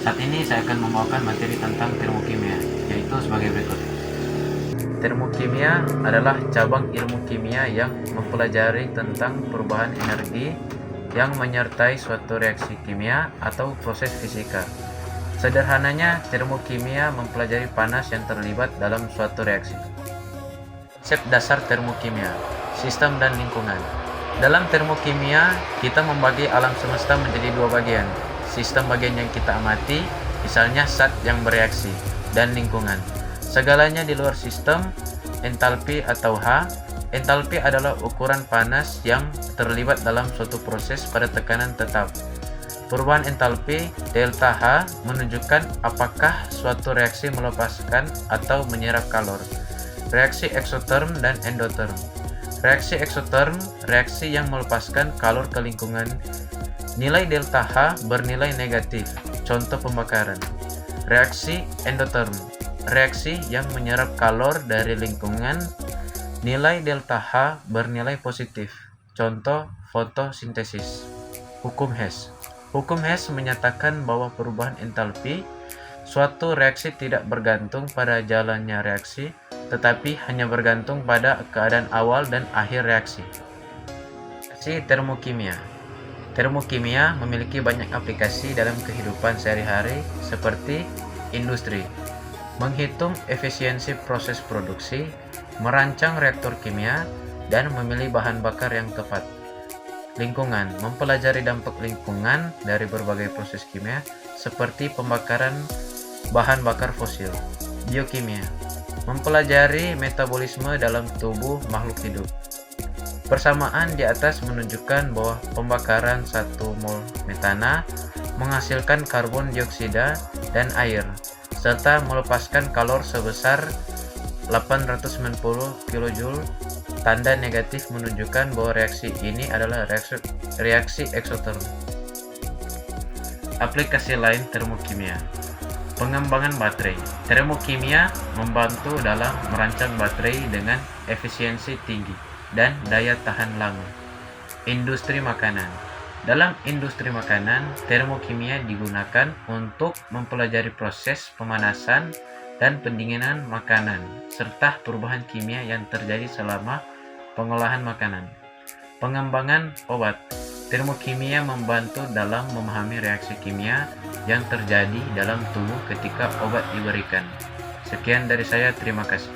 Saat ini saya akan membawakan materi tentang termokimia, yaitu sebagai berikut. Termokimia adalah cabang ilmu kimia yang mempelajari tentang perubahan energi yang menyertai suatu reaksi kimia atau proses fisika. Sederhananya, termokimia mempelajari panas yang terlibat dalam suatu reaksi. Konsep dasar termokimia, sistem dan lingkungan. Dalam termokimia, kita membagi alam semesta menjadi dua bagian. Sistem bagian yang kita amati, misalnya zat yang bereaksi, dan lingkungan. Segalanya di luar sistem, entalpi atau H. Entalpi adalah ukuran panas yang terlibat dalam suatu proses pada tekanan tetap. Perubahan entalpi delta H menunjukkan apakah suatu reaksi melepaskan atau menyerap kalor. Reaksi eksoterm dan endoterm. Reaksi eksoterm, reaksi yang melepaskan kalor ke lingkungan. Nilai delta H bernilai negatif, contoh pembakaran. Reaksi endoterm, reaksi yang menyerap kalor dari lingkungan. Nilai delta H bernilai positif, contoh fotosintesis. Hukum Hess. Hukum Hess menyatakan bahwa perubahan entalpi suatu reaksi tidak bergantung pada jalannya reaksi, tetapi hanya bergantung pada keadaan awal dan akhir reaksi. Aplikasi termokimia. Termokimia memiliki banyak aplikasi dalam kehidupan sehari-hari seperti industri, menghitung efisiensi proses produksi, merancang reaktor kimia, dan memilih bahan bakar yang tepat. Lingkungan, mempelajari dampak lingkungan dari berbagai proses kimia seperti pembakaran bahan bakar fosil. Biokimia, mempelajari metabolisme dalam tubuh makhluk hidup. Persamaan di atas menunjukkan bahwa pembakaran 1 mol metana menghasilkan karbon dioksida dan air, serta melepaskan kalor sebesar 890 kJ. Tanda negatif menunjukkan bahwa reaksi ini adalah reaksi eksoterm. Aplikasi lain termokimia. Pengembangan baterai. Termokimia membantu dalam merancang baterai dengan efisiensi tinggi dan daya tahan lama. Industri makanan. Dalam industri makanan, termokimia digunakan untuk mempelajari proses pemanasan dan pendinginan makanan, serta perubahan kimia yang terjadi selama pengolahan makanan. Pengembangan obat. Termokimia membantu dalam memahami reaksi kimia yang terjadi dalam tubuh ketika obat diberikan. Sekian dari saya, terima kasih.